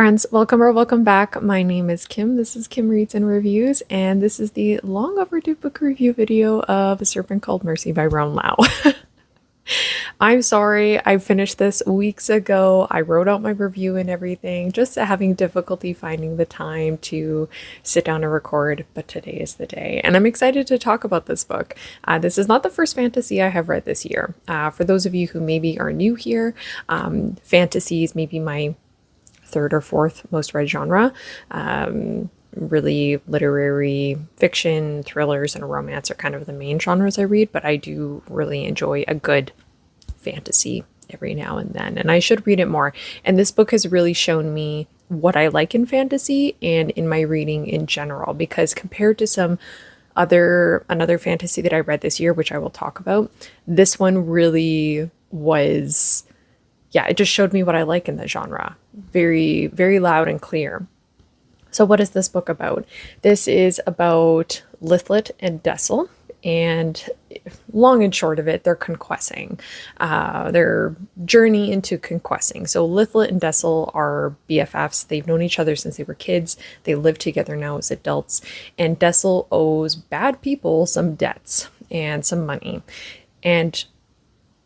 friends, welcome or welcome back. My name is Kim. This is Kim Reads and Reviews, and this is the long overdue book review video of A Serpent Called Mercy by Roanne Lau. I'm sorry, I finished this weeks ago. I wrote out my review and everything, just having difficulty finding the time to sit down and record, but today is the day, and I'm excited to talk about this book. This is not the first fantasy I have read this year. For those of you who maybe are new here, fantasy is maybe my third or fourth most read genre. Really literary fiction, thrillers, and romance are kind of the main genres I read, but I do really enjoy a good fantasy every now and then, and I should read it more. And this book has really shown me what I like in fantasy and in my reading in general, because compared to another fantasy that I read this year, which I will talk about, this one really was, yeah, it just showed me what I like in the genre. Very, very loud and clear. So what is this book about? This is about Lithlet and Dessel, and long and short of it, they're conquessing. Their journey into conquessing. So Lithlet and Dessel are BFFs. They've known each other since they were kids. They live together now as adults. And Dessel owes bad people some debts and some money. And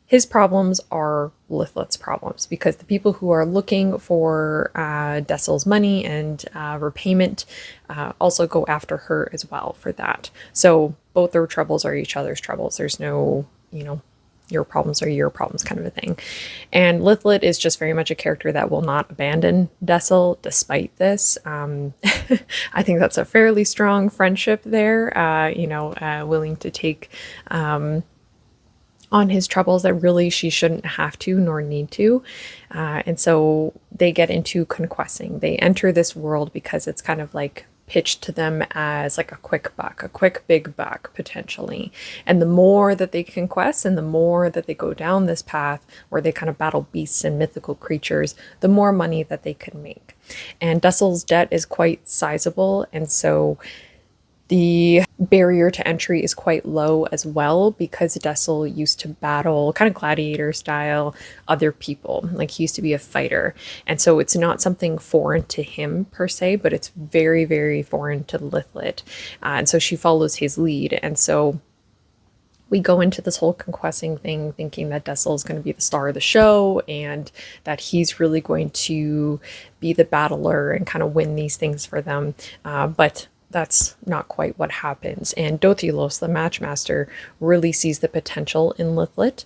his problems are Lithlet's problems, because the people who are looking for Dessel's money and repayment also go after her as well for that. So both their troubles are each other's troubles. There's no, your problems are your problems kind of a thing. And Lithlet is just very much a character that will not abandon Dessel despite this. I think that's a fairly strong friendship there, willing to take on his troubles that really she shouldn't have to nor need to. And so they get into conquessing. They enter this world because it's kind of like pitched to them as like a quick big buck potentially. And the more that they conquest and the more that they go down this path where they kind of battle beasts and mythical creatures, the more money that they can make. And Dessel's debt is quite sizable, and so the barrier to entry is quite low as well, because Dessel used to battle kind of gladiator style other people. Like, he used to be a fighter. And so it's not something foreign to him per se, but it's very, very foreign to Lithlet. And so she follows his lead. And so we go into this whole conquessing thing thinking that Dessel is going to be the star of the show and that he's really going to be the battler and kind of win these things for them. But that's not quite what happens. And Dothilos, the matchmaster, really sees the potential in Lithlet,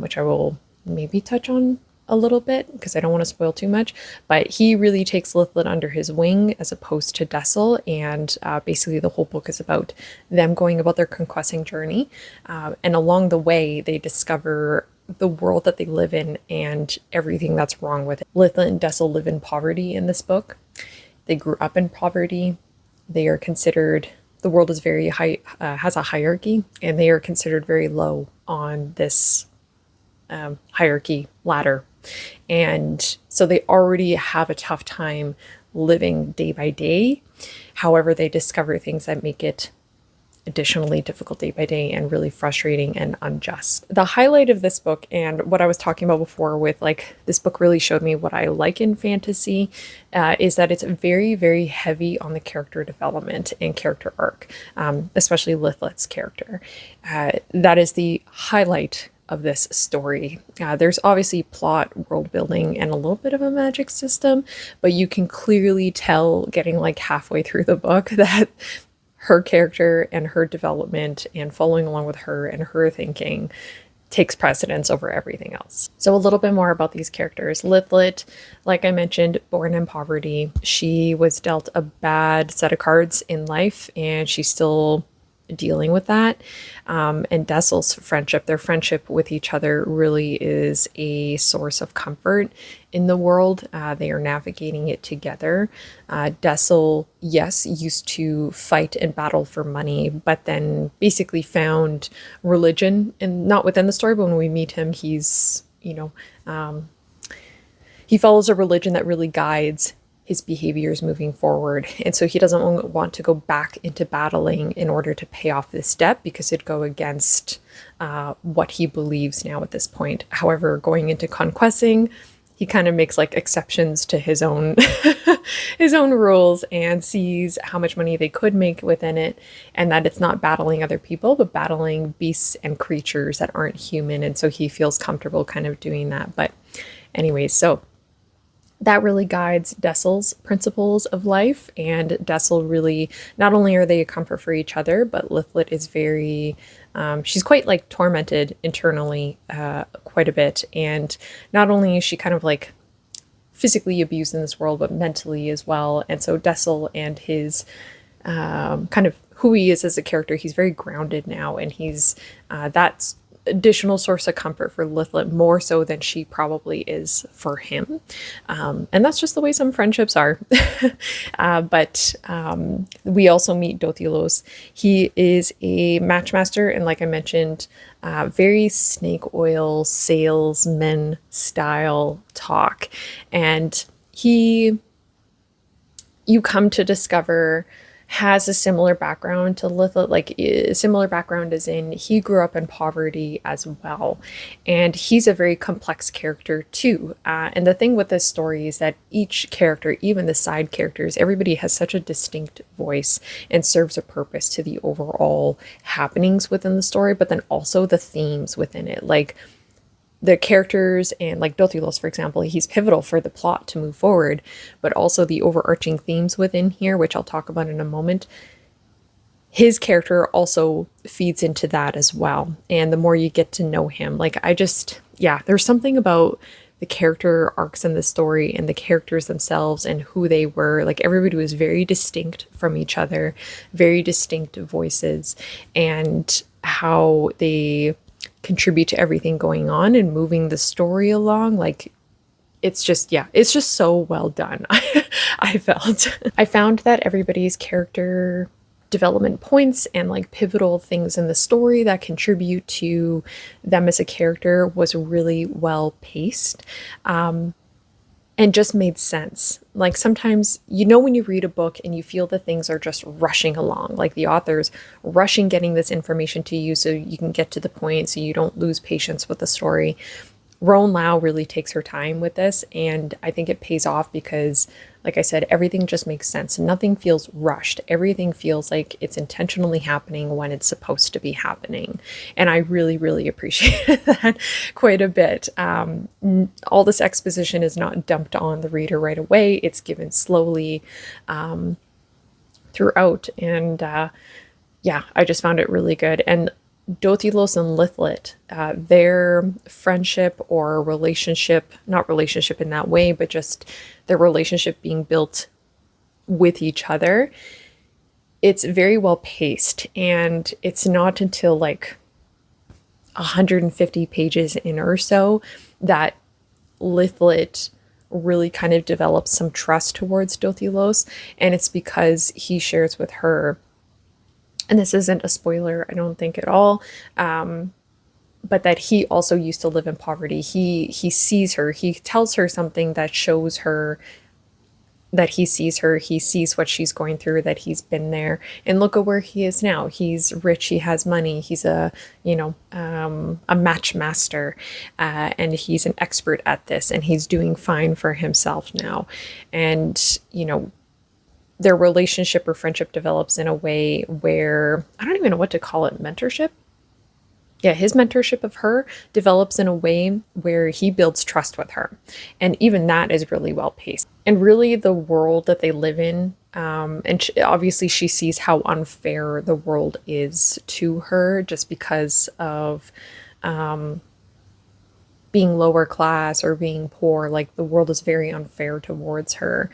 which I will maybe touch on a little bit because I don't want to spoil too much. But he really takes Lithlet under his wing as opposed to Dessel. And basically the whole book is about them going about their conquessing journey. And along the way, they discover the world that they live in and everything that's wrong with it. Lithlet and Dessel live in poverty in this book. They grew up in poverty. They are considered, the world is very high, has a hierarchy, and they are considered very low on this hierarchy ladder. And so they already have a tough time living day by day. However, they discover things that make it additionally difficult day by day and really frustrating and unjust. The highlight of this book, and what I was talking about before with like, this book really showed me what I like in fantasy, is that it's very, very heavy on the character development and character arc, especially Lithlet's character. That is the highlight of this story. There's obviously plot, world building, and a little bit of a magic system, but you can clearly tell getting like halfway through the book that her character and her development and following along with her and her thinking takes precedence over everything else. So a little bit more about these characters. Lithlet, like I mentioned, born in poverty. She was dealt a bad set of cards in life, and she's still dealing with that. And Dessel's friendship, their friendship with each other really is a source of comfort in the world. They are navigating it together. Dessel, yes, used to fight and battle for money, but then basically found religion, and not within the story, but when we meet him, he's, he follows a religion that really guides his behaviors moving forward. And so he doesn't want to go back into battling in order to pay off this debt, because it'd go against what he believes now at this point. However, going into conquesting he kind of makes like exceptions to his own his own rules and sees how much money they could make within it, and that it's not battling other people but battling beasts and creatures that aren't human, and so he feels comfortable kind of doing that. But anyways, so that really guides Dessel's principles of life, and Dessel really, not only are they a comfort for each other, but Lithlet is very, she's quite like tormented internally quite a bit, and not only is she kind of like physically abused in this world, but mentally as well. And so Dessel and his kind of who he is as a character, he's very grounded now, and he's that's additional source of comfort for Lithlet, more so than she probably is for him. And that's just the way some friendships are. But we also meet Dotilos. He is a matchmaster, and like I mentioned, very snake oil salesman style talk. And you come to discover, has a similar background to Lithlet, like a similar background as in he grew up in poverty as well. And he's a very complex character too. And the thing with this story is that each character, even the side characters, everybody has such a distinct voice and serves a purpose to the overall happenings within the story, but then also the themes within it. Like the characters, and like Dotilos, for example, he's pivotal for the plot to move forward, but also the overarching themes within here, which I'll talk about in a moment. His character also feeds into that as well. And the more you get to know him, like there's something about the character arcs in the story and the characters themselves and who they were. Like everybody was very distinct from each other, very distinct voices, and how they contribute to everything going on and moving the story along. Like it's just so well done. I felt. I found that everybody's character development points and like pivotal things in the story that contribute to them as a character was really well paced. And just made sense. Like sometimes, when you read a book and you feel that things are just rushing along, like the author's rushing getting this information to you so you can get to the point, so you don't lose patience with the story. Roanne Lau really takes her time with this, and I think it pays off because, like I said, everything just makes sense. Nothing feels rushed. Everything feels like it's intentionally happening when it's supposed to be happening. And I really, really appreciate that quite a bit. All this exposition is not dumped on the reader right away. It's given slowly throughout. And I just found it really good. And Dotilos and Lithlet, their friendship or relationship, not relationship in that way, but just their relationship being built with each other, it's very well paced. And it's not until like 150 pages in or so that Lithlet really kind of develops some trust towards Dotilos. And it's because he shares with her, and this isn't a spoiler, I don't think at all, but that he also used to live in poverty. He sees her, he tells her something that shows her that he sees her, he sees what she's going through, that he's been there, and look at where he is now. He's rich, he has money, he's a match master, and he's an expert at this, and he's doing fine for himself now. And, their relationship or friendship develops in a way where, I don't even know what to call it, mentorship? Yeah, his mentorship of her develops in a way where he builds trust with her. And even that is really well paced. And really the world that they live in, obviously she sees how unfair the world is to her just because of being lower class or being poor. Like the world is very unfair towards her.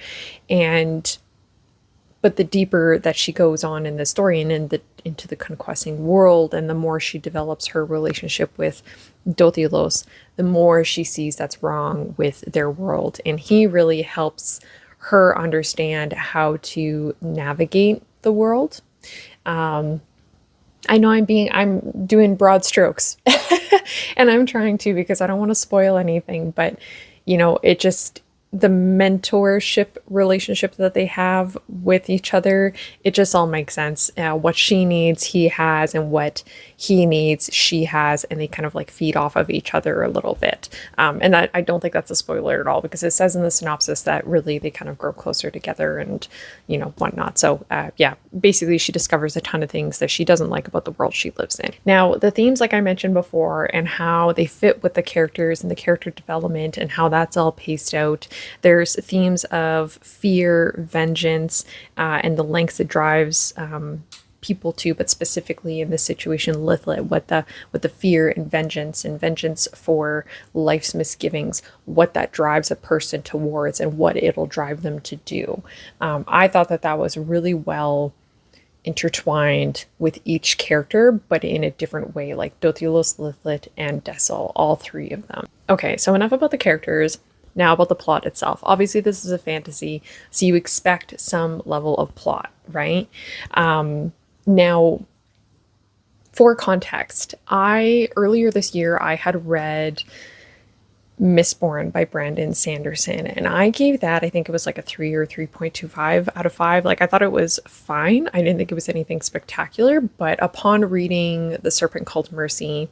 But the deeper that she goes on in the story and into the conquesting world, and the more she develops her relationship with Dotilos, the more she sees that's wrong with their world. And he really helps her understand how to navigate the world. I know I'm doing broad strokes and I'm trying to, because I don't want to spoil anything, but it just, the mentorship relationship that they have with each other, it just all makes sense. What she needs, he has, and what he needs, she has, and they kind of like feed off of each other a little bit. And I don't think that's a spoiler at all, because it says in the synopsis that really they kind of grow closer together and, whatnot. So yeah, basically she discovers a ton of things that she doesn't like about the world she lives in. Now, the themes, like I mentioned before, and how they fit with the characters and the character development and how that's all paced out. There's themes of fear, vengeance, and the lengths it drives people to, but specifically in this situation, Lithlet, what the fear and vengeance for life's misgivings, what that drives a person towards and what it'll drive them to do. I thought that was really well intertwined with each character, but in a different way, like Dothulus, Lithlet, and Dessel, all three of them. Okay, so enough about the characters. Now about the plot itself. Obviously, this is a fantasy, so you expect some level of plot, right? Now, for context, earlier this year, I had read Mistborn by Brandon Sanderson, and I gave that, I think it was like a 3 or 3.25 out of 5. Like, I thought it was fine. I didn't think it was anything spectacular, but upon reading The Serpent Called Mercy,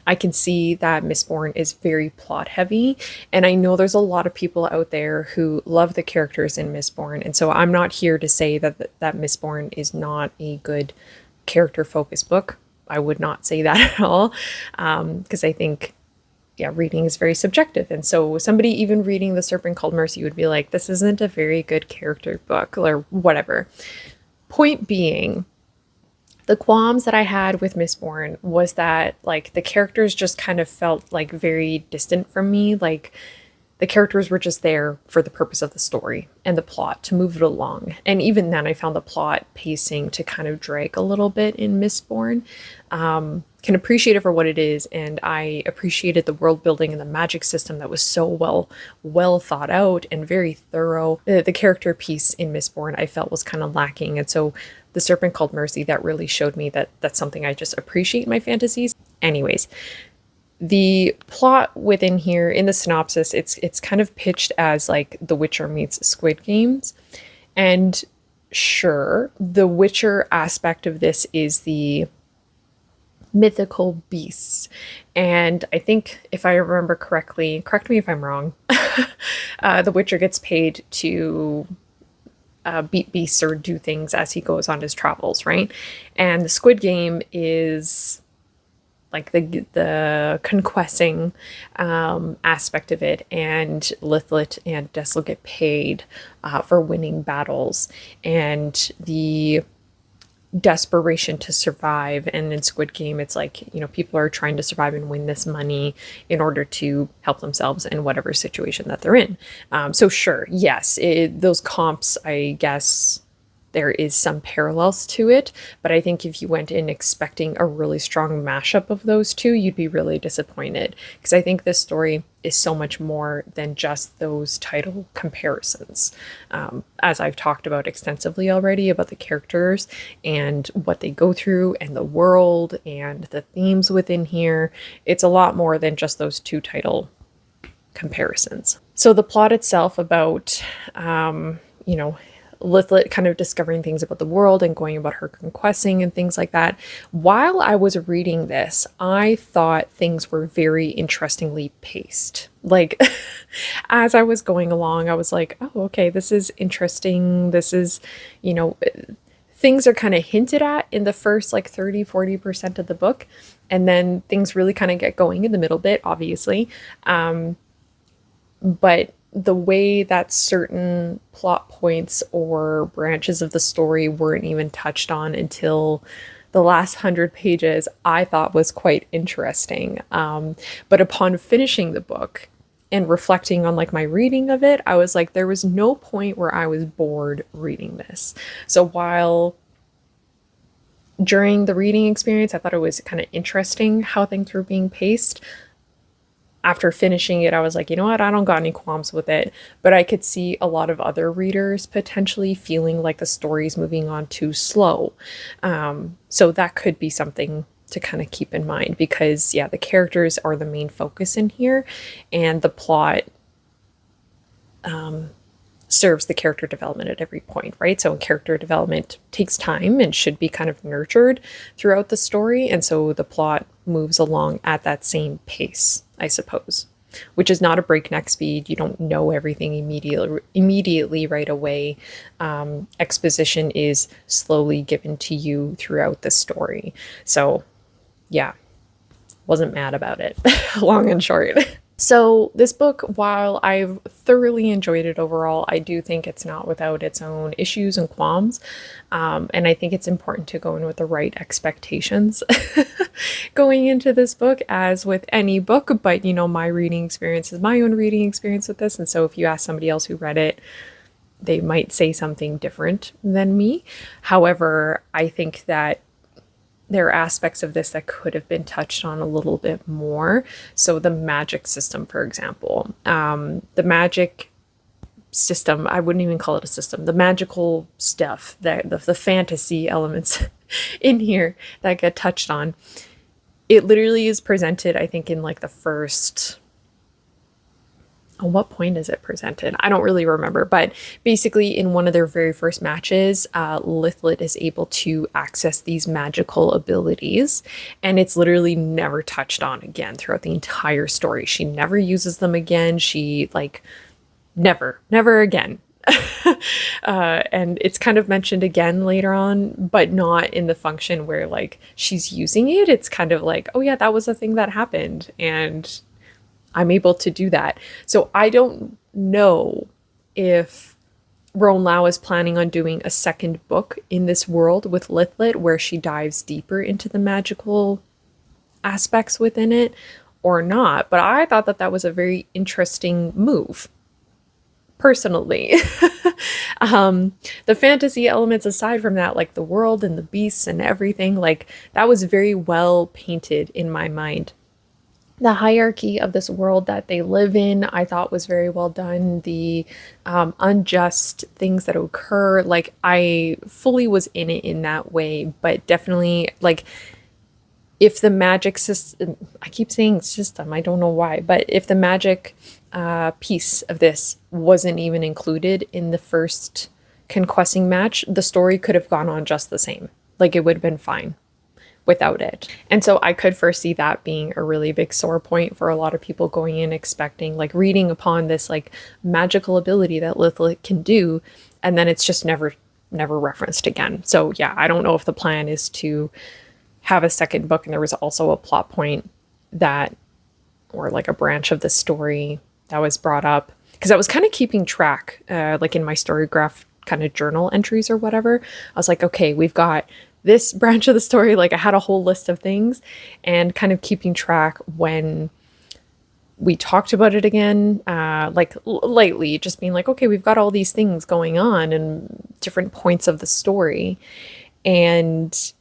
I can see that Mistborn is very plot heavy, and I know there's a lot of people out there who love the characters in Mistborn, and so I'm not here to say that Mistborn is not a good character focused book. I would not say that at all, because I think, yeah, reading is very subjective, and so somebody even reading The Serpent Called Mercy would be like, this isn't a very good character book, or whatever. Point being, the qualms that I had with Mistborn was that, like, the characters just kind of felt like very distant from me. Like, the characters were just there for the purpose of the story and the plot to move it along. And even then, I found the plot pacing to kind of drag a little bit in Mistborn. Can appreciate it for what it is, and I appreciated the world building and the magic system that was so well thought out and very thorough. The character piece in Mistborn I felt was kind of lacking, and so The Serpent Called Mercy, that really showed me that that's something I just appreciate in my fantasies. Anyways, the plot within here in the synopsis, it's kind of pitched as like The Witcher meets Squid Games, and sure, the Witcher aspect of this is the mythical beasts. And I think, if I remember correctly, correct me if I'm wrong, the Witcher gets paid to beat beasts or do things as he goes on his travels, right? And the Squid Game is like the conquesting aspect of it, and Lithlet and Dessel get paid for winning battles, and the desperation to survive. And in Squid Game, it's like, people are trying to survive and win this money in order to help themselves in whatever situation that they're in. So sure, yes, those comps, I guess there is some parallels to it, but I think if you went in expecting a really strong mashup of those two, you'd be really disappointed, because I think this story is so much more than just those title comparisons. As I've talked about extensively already about the characters and what they go through and the world and the themes within here, it's a lot more than just those two title comparisons. So the plot itself about, Lithlet kind of discovering things about the world and going about her conquesting and things like that. While I was reading this, I thought things were very interestingly paced. Like, as I was going along, I was like, oh, okay, this is interesting. This is, things are kind of hinted at in the first like 30-40% of the book. And then things really kind of get going in the middle bit, obviously. But the way that certain plot points or branches of the story weren't even touched on until the last 100 pages, I thought was quite interesting. But upon finishing the book and reflecting on like my reading of it, I was like, there was no point where I was bored reading this. So while during the reading experience, I thought it was kind of interesting how things were being paced, after finishing it, I was like, you know what? I don't got any qualms with it, but I could see a lot of other readers potentially feeling like the story's moving on too slow. So that could be something to kind of keep in mind, because yeah, the characters are the main focus in here, and the plot serves the character development at every point, right? So character development takes time and should be kind of nurtured throughout the story. And so the plot moves along at that same pace, I suppose, which is not a breakneck speed. You don't know everything immediately right away. Exposition is slowly given to you throughout the story. So yeah, wasn't mad about it, long and short. So this book, while I've thoroughly enjoyed it overall, I do think it's not without its own issues and qualms. And I think it's important to go in with the right expectations going into this book, as with any book. But, you know, my reading experience is my own reading experience with this. And so if you ask somebody else who read it, they might say something different than me. However, I think that there are aspects of this that could have been touched on a little bit more. So the magic system, for example, the magic system, I wouldn't even call it a system, the magical stuff, the fantasy elements in here that get touched on, it literally is presented, I think, in like the first, on what point is it presented? I don't really remember, but basically in one of their very first matches, Lithlet is able to access these magical abilities, and it's literally never touched on again throughout the entire story. She never uses them again. She like never again. And it's kind of mentioned again later on, but not in the function where like she's using it. It's kind of like, oh yeah, that was a thing that happened, and I'm able to do that. So I don't know if Roanne Lau is planning on doing a second book in this world with Lithlet where she dives deeper into the magical aspects within it or not. But I thought that that was a very interesting move, personally. The fantasy elements aside from that, like the world and the beasts and everything, like that was very well painted in my mind. The hierarchy of this world that they live in, I thought was very well done. The unjust things that occur, like I fully was in it in that way, but definitely like if the magic system, I keep saying system, I don't know why, but if the magic piece of this wasn't even included in the first conquesting match, the story could have gone on just the same. Like it would have been fine without it. And so I could foresee that being a really big sore point for a lot of people going in expecting, like reading upon this like magical ability that Lithlet can do, and then it's just never referenced again. So yeah, I don't know if the plan is to have a second book and there was also a plot point that, or like a branch of the story that was brought up, because I was kind of keeping track, like in my Storygraph kind of journal entries or whatever. I was like, okay, we've got this branch of the story, like I had a whole list of things, and kind of keeping track when we talked about it again, like lightly, just being like, okay, we've got all these things going on and different points of the story. And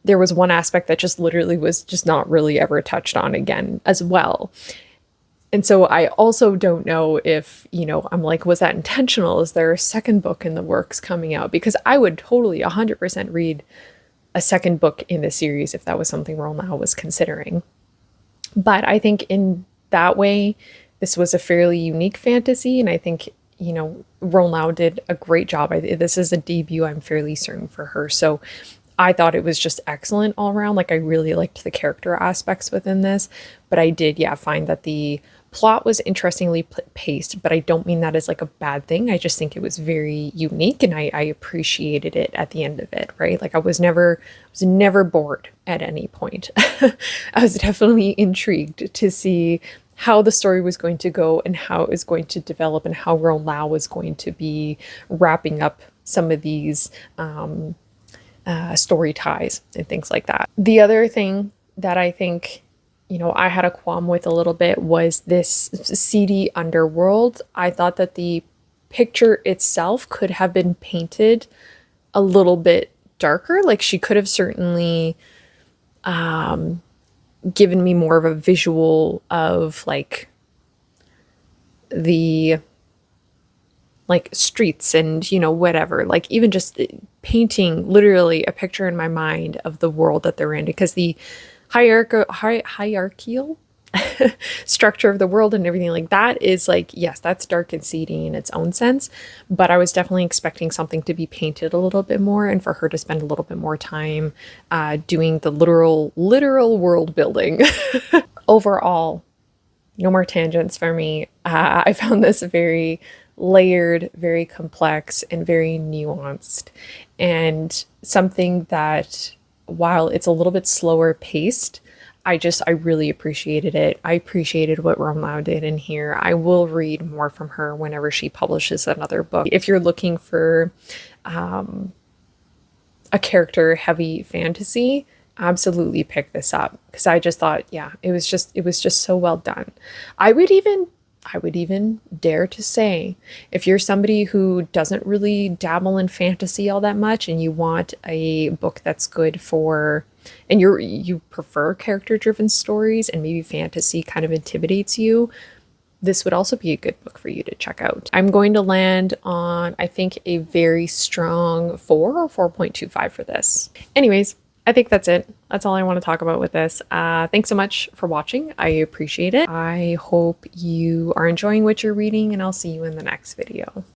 there was one aspect that just literally was just not really ever touched on again as well. And so I also don't know if, you know, I'm like, was that intentional? Is there a second book in the works coming out? Because I would totally 100% read a second book in the series if that was something Roanne Lau was considering. But I think in that way, this was a fairly unique fantasy, and I think, you know, Roanne Lau did a great job. This is a debut, I'm fairly certain, for her. So I thought it was just excellent all around. Like I really liked the character aspects within this, but I did, yeah, find that the plot was interestingly paced, but I don't mean that as like a bad thing. I just think it was very unique, and I appreciated it at the end of it, right? Like I was never bored at any point. I was definitely intrigued to see how the story was going to go and how it was going to develop and how Roanne Lau was going to be wrapping up some of these story ties and things like that. The other thing that I think, you know, I had a qualm with a little bit was this seedy underworld. I thought that the picture itself could have been painted a little bit darker. Like she could have certainly given me more of a visual of like the like streets and, you know, whatever, like even just painting literally a picture in my mind of the world that they're in, because the hierarchical structure of the world and everything like that is like, yes, that's dark and seedy in its own sense, but I was definitely expecting something to be painted a little bit more and for her to spend a little bit more time doing the literal world building. Overall, no more tangents for me. I found this very layered, very complex, and very nuanced, and something that, while it's a little bit slower paced, I really appreciated it. I appreciated what Roanne Lau did in here. I will read more from her whenever she publishes another book. If you're looking for a character heavy fantasy, absolutely pick this up, because I just thought, yeah, it was just so well done. I would even dare to say, if you're somebody who doesn't really dabble in fantasy all that much and you want a book that's good for, and you prefer character-driven stories and maybe fantasy kind of intimidates you, this would also be a good book for you to check out. I'm going to land on, I think, a very strong 4 or 4.25 for this. Anyways, I think that's it. That's all I want to talk about with this. Thanks so much for watching. I appreciate it. I hope you are enjoying what you're reading, and I'll see you in the next video.